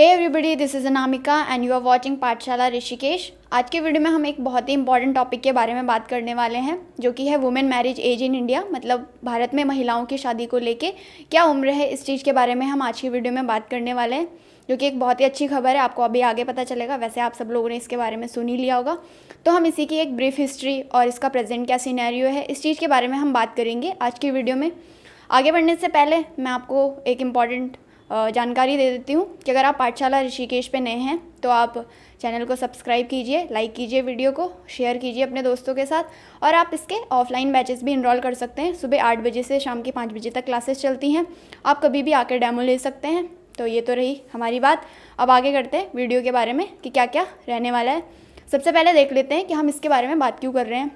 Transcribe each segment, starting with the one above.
Hey everybody, this is Anamika and you are watching Pathshala Rishikesh. आज के video में हम एक बहुत ही इंपॉर्टेंट टॉपिक के बारे में बात करने वाले हैं, जो कि है women marriage age in India. मतलब भारत में महिलाओं की शादी को लेके क्या उम्र है, इस चीज़ के बारे में हम आज की वीडियो में बात करने वाले हैं, जो कि एक बहुत ही अच्छी खबर है। आपको अभी आगे पता चलेगा। वैसे आप सब लोगों ने इसके बारे में सुन ही लिया होगा। तो हम इसी की एक ब्रीफ हिस्ट्री और इसका प्रेजेंट क्या सिनेरियो है, इस चीज़ के बारे में हम बात करेंगे आज की वीडियो में। आगे बढ़ने से पहले मैं आपको एक इम्पॉर्टेंट जानकारी दे देती हूँ कि अगर आप पाठशाला ऋषिकेश पे नए हैं तो आप चैनल को सब्सक्राइब कीजिए, लाइक कीजिए, वीडियो को शेयर कीजिए अपने दोस्तों के साथ। और आप इसके ऑफलाइन बैचेस भी इनरोल कर सकते हैं। सुबह 8 बजे से शाम के 5 बजे तक क्लासेस चलती हैं। आप कभी भी आकर डेमो ले सकते हैं। तो ये तो रही हमारी बात। अब आगे करते हैं वीडियो के बारे में कि क्या क्या रहने वाला है। सबसे पहले देख लेते हैं कि हम इसके बारे में बात क्यों कर रहे हैं,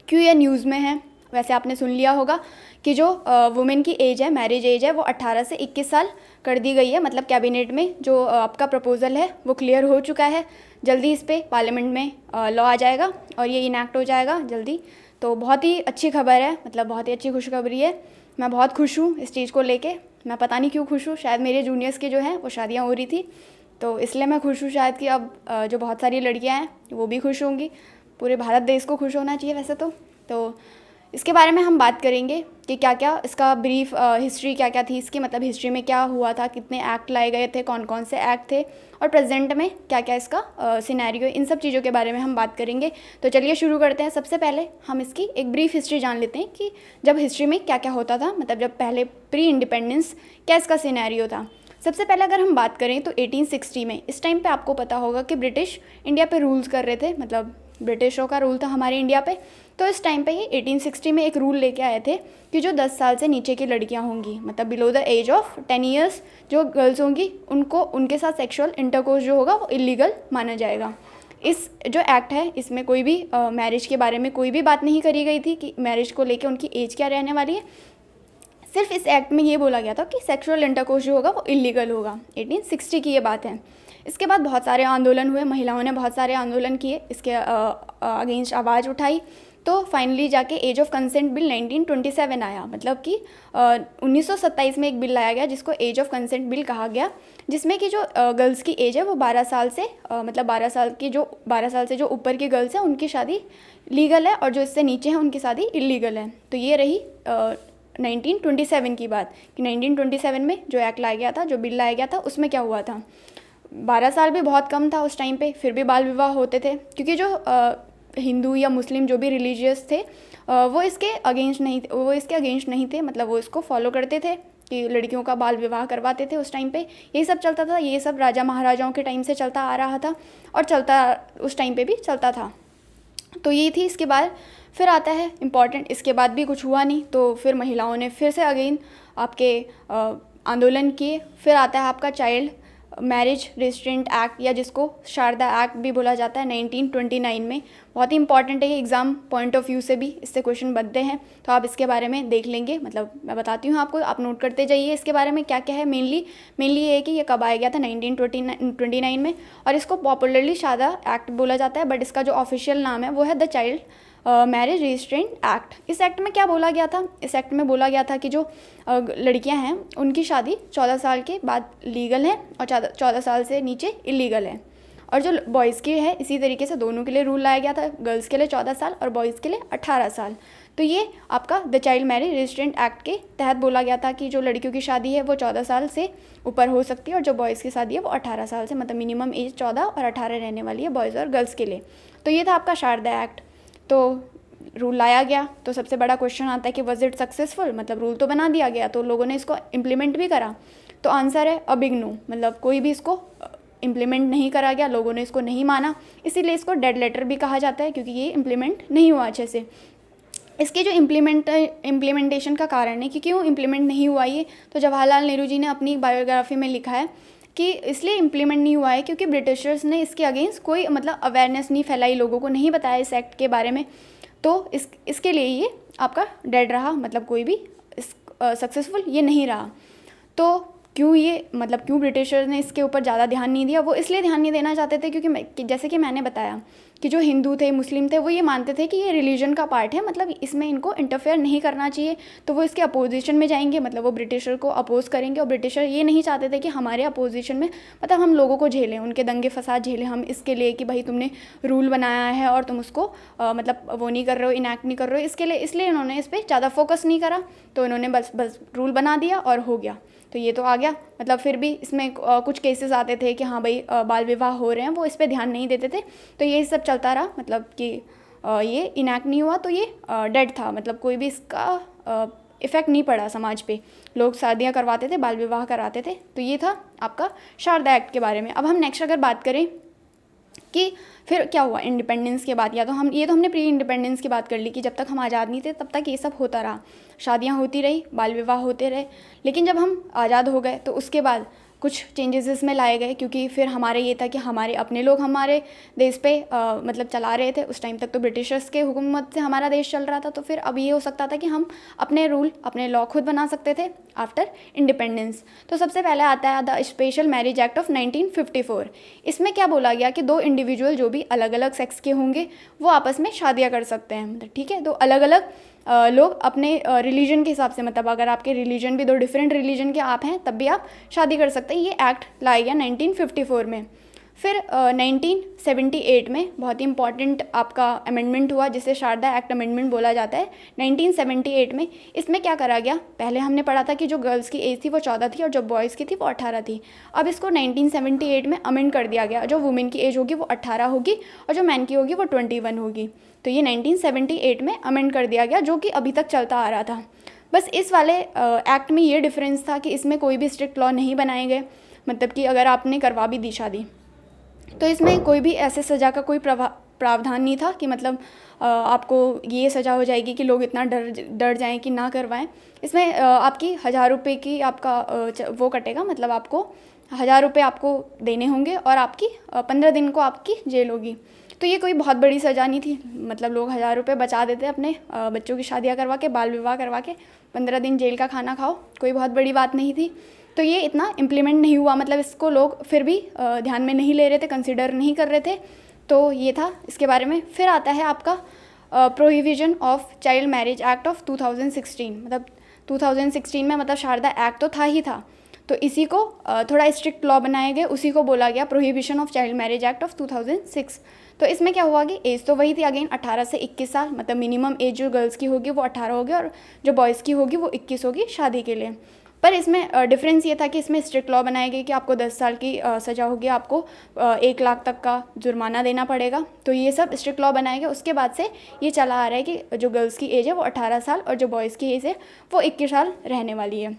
क्यों ये न्यूज़ में है। वैसे आपने सुन लिया होगा कि जो वुमेन की एज है, मैरिज एज है, वो 18 से 21 साल कर दी गई है। मतलब कैबिनेट में जो आपका प्रपोज़ल है वो क्लियर हो चुका है। जल्दी इस पर पार्लियामेंट में लॉ आ जाएगा और ये इनैक्ट हो जाएगा जल्दी। तो बहुत ही अच्छी खबर है, मतलब बहुत ही अच्छी खुशखबरी है। मैं बहुत खुश हूँ इस चीज़ को लेके। मैं पता नहीं क्यों खुश हूँ, शायद मेरे जूनियर्स की जो हैं वो शादियाँ हो रही थी, तो इसलिए मैं खुश हूँ शायद कि अब जो बहुत सारी लड़कियाँ हैं वो भी खुश होंगी। पूरे भारत देश को खुश होना चाहिए वैसे तो इसके बारे में हम बात करेंगे कि क्या क्या इसका ब्रीफ हिस्ट्री क्या क्या थी इसकी। मतलब हिस्ट्री में क्या हुआ था, कितने एक्ट लाए गए थे, कौन कौन से एक्ट थे, और प्रेजेंट में क्या क्या इसका सिनेरियो, इन सब चीज़ों के बारे में हम बात करेंगे। तो चलिए शुरू करते हैं। सबसे पहले हम इसकी एक ब्रीफ हिस्ट्री जान लेते हैं कि जब हिस्ट्री में क्या क्या होता था, मतलब जब पहले प्री इंडिपेंडेंस क्या इसका सिनेरियो था। सबसे पहले अगर हम बात करें तो 1860 में, इस टाइम पे आपको पता होगा कि ब्रिटिश इंडिया पे रूल्स कर रहे थे। मतलब ब्रिटिशों का रूल था हमारे इंडिया पे। तो इस टाइम पे ये 1860 में एक रूल लेके आए थे कि जो 10 साल से नीचे की लड़कियां होंगी, मतलब below the age of 10 years जो गर्ल्स होंगी, उनको उनके साथ सेक्सुअल इंटरकोर्स जो होगा वो इलीगल माना जाएगा। इस जो एक्ट है इसमें कोई भी मैरिज के बारे में कोई भी बात नहीं करी गई थी कि मैरिज को लेके उनकी एज क्या रहने वाली है। सिर्फ इस एक्ट में ये बोला गया था कि सेक्सुअल इंटरकोर्स जो होगा वो इलीगल होगा। 1860 की ये बात है। इसके बाद बहुत सारे आंदोलन हुए, महिलाओं ने बहुत सारे आंदोलन किए, इसके अगेंस्ट आवाज़ उठाई। तो फाइनली जाके एज ऑफ कंसेंट बिल 1927 आया। मतलब कि 1927 में एक बिल लाया गया जिसको एज ऑफ कंसेंट बिल कहा गया, जिसमें कि जो गर्ल्स की एज है वो 12 साल से मतलब 12 साल से जो ऊपर की गर्ल्स हैं उनकी शादी लीगल है, और जो इससे नीचे हैं उनकी शादी इलीगल है। तो ये रही 1927 की बात कि 1927 में जो एक्ट लाया गया था, जो बिल लाया गया था, उसमें क्या हुआ था। 12 साल भी बहुत कम था उस टाइम पे, फिर भी बाल विवाह होते थे, क्योंकि जो हिंदू या मुस्लिम जो भी रिलीजियस थे वो इसके अगेंस्ट नहीं थे। मतलब वो इसको फॉलो करते थे कि लड़कियों का बाल विवाह करवाते थे उस टाइम पे। यही सब चलता था, ये सब राजा महाराजाओं के टाइम से चलता आ रहा था और चलता उस टाइम पे भी चलता था। तो ये थी। इसके बाद फिर आता है इम्पॉर्टेंट, इसके बाद भी कुछ हुआ नहीं, तो फिर महिलाओं ने फिर से अगेन आपके आंदोलन किए। फिर आता है आपका चाइल्ड मैरिज रेस्ट्रेंट एक्ट, या जिसको शारदा एक्ट भी बोला जाता है, 1929 में। बहुत ही इंपॉर्टेंट है ये, एग्ज़ाम पॉइंट ऑफ व्यू से भी इससे क्वेश्चन बनते हैं, तो आप इसके बारे में देख लेंगे। मतलब मैं बताती हूँ आपको, आप नोट करते जाइए इसके बारे में क्या क्या है। मेनली ये है कि ये कब आया गया था, 1929 में, और इसको पॉपुलरली शारदा एक्ट बोला जाता है, बट इसका जो ऑफिशियल नाम है वो है the child marriage restaurant act. इस एक्ट में क्या बोला गया था, इस एक्ट में बोला गया था कि जो लड़कियां हैं उनकी शादी 14 साल के बाद लीगल है और 14 साल से नीचे इलीगल है। और जो बॉयज़ की है इसी तरीके से दोनों के लिए रूल लाया गया था, गर्ल्स के लिए 14 साल और बॉयज़ के लिए 18 साल। तो ये आपका the child marriage restaurant act के तहत बोला गया था कि जो लड़कियों की शादी है वो 14 साल से ऊपर हो सकती है, और जो बॉयज़ की शादी है वो 18 साल से, मतलब मिनिमम एज 14 और 18 रहने वाली है बॉयज़ और गर्ल्स के लिए। तो ये था आपका शारदा एक्ट। तो रूल लाया गया, तो सबसे बड़ा क्वेश्चन आता है कि वॉज इट सक्सेसफुल। मतलब रूल तो बना दिया गया, तो लोगों ने इसको इम्प्लीमेंट भी करा। तो आंसर है अ बिग नो। मतलब कोई भी इसको इम्प्लीमेंट नहीं करा गया, लोगों ने इसको नहीं माना, इसीलिए इसको डेड लेटर भी कहा जाता है, क्योंकि ये इम्प्लीमेंट नहीं हुआ अच्छे से। इसके जो इम्प्लीमेंटेशन का कारण है कि क्यों इम्प्लीमेंट नहीं हुआ ये, तो जवाहरलाल नेहरू जी ने अपनी बायोग्राफी में लिखा है कि इसलिए इम्प्लीमेंट नहीं हुआ है क्योंकि ब्रिटिशर्स ने इसके अगेंस्ट कोई मतलब अवेयरनेस नहीं फैलाई, लोगों को नहीं बताया इस एक्ट के बारे में। तो इसके लिए ये आपका डेड रहा, मतलब कोई भी सक्सेसफुल ये नहीं रहा। तो क्यों ये मतलब क्यों ब्रिटिशर्स ने इसके ऊपर ज़्यादा ध्यान नहीं दिया? वो इसलिए ध्यान नहीं देना चाहते थे कि जैसे कि मैंने बताया कि जो हिंदू थे, मुस्लिम थे, वो ये मानते थे कि ये रिलीजन का पार्ट है, मतलब इसमें इनको इंटरफेयर नहीं करना चाहिए, तो वो इसके अपोजिशन में जाएंगे, मतलब वो ब्रिटिशर को अपोज करेंगे। और ब्रिटिशर ये नहीं चाहते थे कि हमारे अपोजिशन में मतलब हम लोगों को झेलें, उनके दंगे फसाद झेलें हम, इसके लिए कि भाई तुमने रूल बनाया है और तुम उसको मतलब वो नहीं कर रहे हो, इनैक्ट नहीं कर रहे हो, इसलिए इन्होंने इस पर ज़्यादा फोकस नहीं करा। तो इन्होंने बस रूल बना दिया और हो गया। तो ये तो आ गया। मतलब फिर भी इसमें कुछ केसेस आते थे कि हाँ भाई बाल विवाह हो रहे हैं, वो इस पर ध्यान नहीं देते थे, तो ये सब चलता रहा। मतलब कि ये इनैक्ट नहीं हुआ तो ये डेड था, मतलब कोई भी इसका इफ़ेक्ट नहीं पड़ा समाज पे। लोग शादियाँ करवाते थे, बाल विवाह कराते थे। तो ये था आपका शारदा एक्ट के बारे में। अब हम नेक्स्ट अगर बात करें कि फिर क्या हुआ इंडिपेंडेंस के बाद, या तो हमने प्री इंडिपेंडेंस की बात कर ली कि जब तक हम आज़ाद नहीं थे तब तक ये सब होता रहा, शादियाँ होती रही, बाल विवाह होते रहे। लेकिन जब हम आज़ाद हो गए तो उसके बाद कुछ चेंजेस इसमें लाए गए, क्योंकि फिर हमारे ये था कि हमारे अपने लोग हमारे देश पे मतलब चला रहे थे। उस टाइम तक तो ब्रिटिशर्स के हुकूमत से हमारा देश चल रहा था, तो फिर अब ये हो सकता था कि हम अपने रूल, अपने लॉ खुद बना सकते थे आफ्टर इंडिपेंडेंस। तो सबसे पहले आता है the special marriage act of 1954। इसमें क्या बोला गया कि दो इंडिविजुअल जो भी अलग अलग सेक्स के होंगे वो आपस में शादियाँ कर सकते हैं, मतलब ठीक है। तो अलग अलग लोग अपने रिलीजन के हिसाब से, मतलब अगर आपके रिलीजन भी दो डिफरेंट रिलीजन के आप हैं तब भी आप शादी कर सकते हैं। ये एक्ट लाया गया 1954 में। फिर 1978 में बहुत ही इंपॉर्टेंट आपका अमेंडमेंट हुआ, जिसे शारदा एक्ट अमेंडमेंट बोला जाता है। 1978 में इसमें क्या करा गया, पहले हमने पढ़ा था कि जो गर्ल्स की एज थी वो 14 थी और जो बॉयज़ की थी वो 18 थी। अब इसको 1978 में अमेंड कर दिया गया, जो वुमेन की एज होगी वो 18 होगी और जो मैन की होगी वो 21 होगी। तो ये 1978 में अमेंड कर दिया गया, जो कि अभी तक चलता आ रहा था। बस इस वाले एक्ट में ये डिफरेंस था कि इसमें कोई भी स्ट्रिक्ट लॉ नहीं बनाए गए, मतलब कि अगर आपने करवा भी दी शादी तो इसमें कोई भी ऐसे सज़ा का कोई प्रावधान नहीं था कि मतलब आपको ये सज़ा हो जाएगी कि लोग इतना डर जाएं कि ना करवाएं। इसमें आपकी 1000 रुपये की आपका वो कटेगा, मतलब आपको 1000 रुपये आपको देने होंगे और आपकी 15 दिन को आपकी जेल होगी। तो ये कोई बहुत बड़ी सज़ा नहीं थी, मतलब लोग 1000 रुपये बचा देते अपने बच्चों की शादियाँ करवा के, बाल विवाह करवा के 15 दिन जेल का खाना खाओ, कोई बहुत बड़ी बात नहीं थी। तो ये इतना इम्प्लीमेंट नहीं हुआ, मतलब इसको लोग फिर भी ध्यान में नहीं ले रहे थे, कंसिडर नहीं कर रहे थे। तो ये था इसके बारे में। फिर आता है आपका prohibition of child marriage act of 2016। मतलब 2016 में मतलब शारदा एक्ट तो था ही था, तो इसी को थोड़ा स्ट्रिक्ट लॉ बनाए गए, उसी को बोला गया prohibition of child marriage act of 2006। तो इसमें क्या हुआ कि एज तो वही थी अगेन 18 से 21 साल, मतलब मिनिमम एज जो गर्ल्स की होगी वो 18 होगी और जो बॉयज़ की होगी वो 21 होगी शादी के लिए। पर इसमें डिफरेंस ये था कि इसमें स्ट्रिक्ट लॉ बनाए गए कि आपको 10 साल की सज़ा होगी, आपको 1 लाख तक का जुर्माना देना पड़ेगा। तो ये सब स्ट्रिक्ट लॉ बनाए गए। उसके बाद से ये चला आ रहा है कि जो गर्ल्स की एज है वो 18 साल और जो बॉयज़ की एज है वो 21 साल रहने वाली है।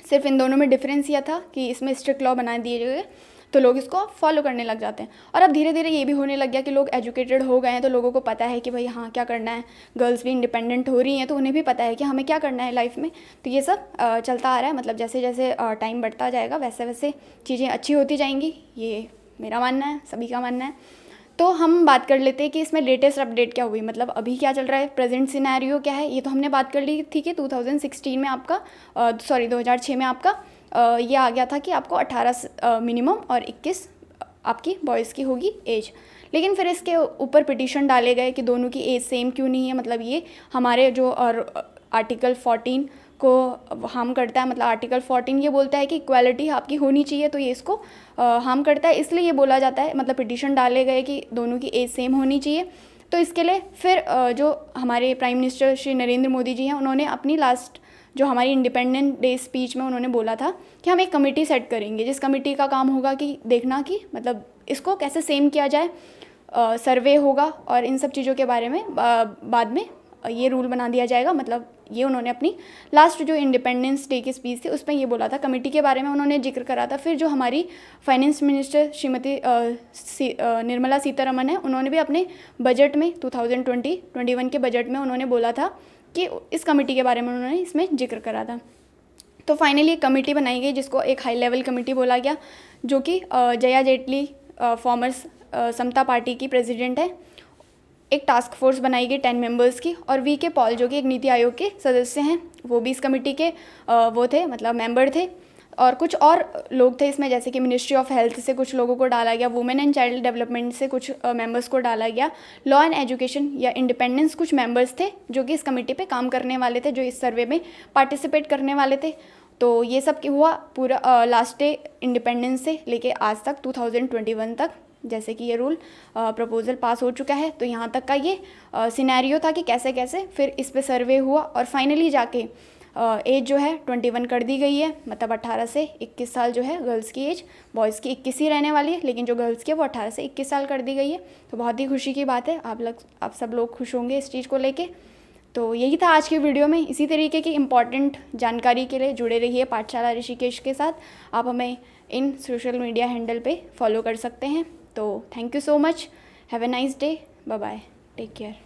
सिर्फ इन दोनों में डिफरेंस यह था कि इसमें स्ट्रिक्ट लॉ बना दिए गए तो लोग इसको फॉलो करने लग जाते हैं। और अब धीरे धीरे ये भी होने लग गया कि लोग एजुकेटेड हो गए हैं, तो लोगों को पता है कि भाई हाँ क्या करना है, गर्ल्स भी इंडिपेंडेंट हो रही हैं तो उन्हें भी पता है कि हमें क्या करना है लाइफ में। तो ये सब चलता आ रहा है, मतलब जैसे जैसे टाइम बढ़ता जाएगा वैसे वैसे चीज़ें अच्छी होती जाएंगी, ये मेरा मानना है, सभी का मानना है। तो हम बात कर लेते हैं कि इसमें लेटेस्ट अपडेट क्या हुई, मतलब अभी क्या चल रहा है, प्रेजेंट सिनेरियो क्या है। ये तो हमने बात कर ली थी कि 2016 में आपका 2006 में आपका ये आ गया था कि आपको 18 मिनिमम और 21 आपकी बॉयज़ की होगी एज। लेकिन फिर इसके ऊपर पिटीशन डाले गए कि दोनों की एज सेम क्यों नहीं है, मतलब ये हमारे जो आर्टिकल 14 को हार्म करता है। मतलब आर्टिकल 14 ये बोलता है कि इक्वालिटी आपकी होनी चाहिए, तो ये इसको हार्म करता है, इसलिए ये बोला जाता है। मतलब पिटीशन डाले गए कि दोनों की एज सेम होनी चाहिए। तो इसके लिए फिर जो हमारे प्राइम मिनिस्टर श्री नरेंद्र मोदी जी हैं, उन्होंने अपनी लास्ट जो हमारी इंडिपेंडेंट डे स्पीच में उन्होंने बोला था कि हम एक कमेटी सेट करेंगे, जिस कमेटी का काम होगा कि देखना कि मतलब इसको कैसे सेम किया जाए, सर्वे होगा और इन सब चीज़ों के बारे में बाद में ये रूल बना दिया जाएगा। मतलब ये उन्होंने अपनी लास्ट जो इंडिपेंडेंस डे की स्पीच थी उसमें ये बोला था, कमेटी के बारे में उन्होंने जिक्र करा था। फिर जो हमारी फाइनेंस मिनिस्टर श्रीमती निर्मला सीतारमन है, उन्होंने भी अपने बजट में 2020-21 के बजट में उन्होंने बोला था कि इस कमेटी के बारे में उन्होंने इसमें जिक्र करा था। तो फाइनली एक कमेटी बनाई गई जिसको एक हाई लेवल कमेटी बोला गया, जो कि जया जेटली फॉर्मर समता पार्टी की प्रेसिडेंट है। एक टास्क फोर्स बनाई गई 10 मेंबर्स की, और वी के पॉल जो कि एक नीति आयोग के सदस्य हैं, वो भी इस कमेटी के वो थे, मतलब मेंबर थे। और कुछ और लोग थे इसमें, जैसे कि मिनिस्ट्री ऑफ हेल्थ से कुछ लोगों को डाला गया, वुमेन एंड चाइल्ड डेवलपमेंट से कुछ मेंबर्स को डाला गया, लॉ एंड एजुकेशन या इंडिपेंडेंस कुछ मेंबर्स थे जो कि इस कमेटी पे काम करने वाले थे, जो इस सर्वे में पार्टिसिपेट करने वाले थे। तो ये सब हुआ पूरा लास्ट डे इंडिपेंडेंस से लेके आज तक 2021 तक, जैसे कि ये रूल प्रपोजल पास हो चुका है। तो यहाँ तक का ये सिनेरियो था कि कैसे कैसे फिर इस पे सर्वे हुआ और फाइनली जाके एज जो है 21 कर दी गई है, मतलब 18 से 21 साल जो है गर्ल्स की एज, बॉयज़ की 21 ही रहने वाली है, लेकिन जो गर्ल्स की है वो 18 से 21 साल कर दी गई है। तो बहुत ही खुशी की बात है, आप सब लोग खुश होंगे इस चीज़ को लेके। तो यही था आज की वीडियो में। इसी तरीके की इम्पॉर्टेंट जानकारी के लिए जुड़े रहिए पाठशाला ऋषिकेश के साथ। आप हमें इन सोशल मीडिया हैंडल पे फॉलो कर सकते हैं। तो thank you so much, have a nice day, bye bye, take care.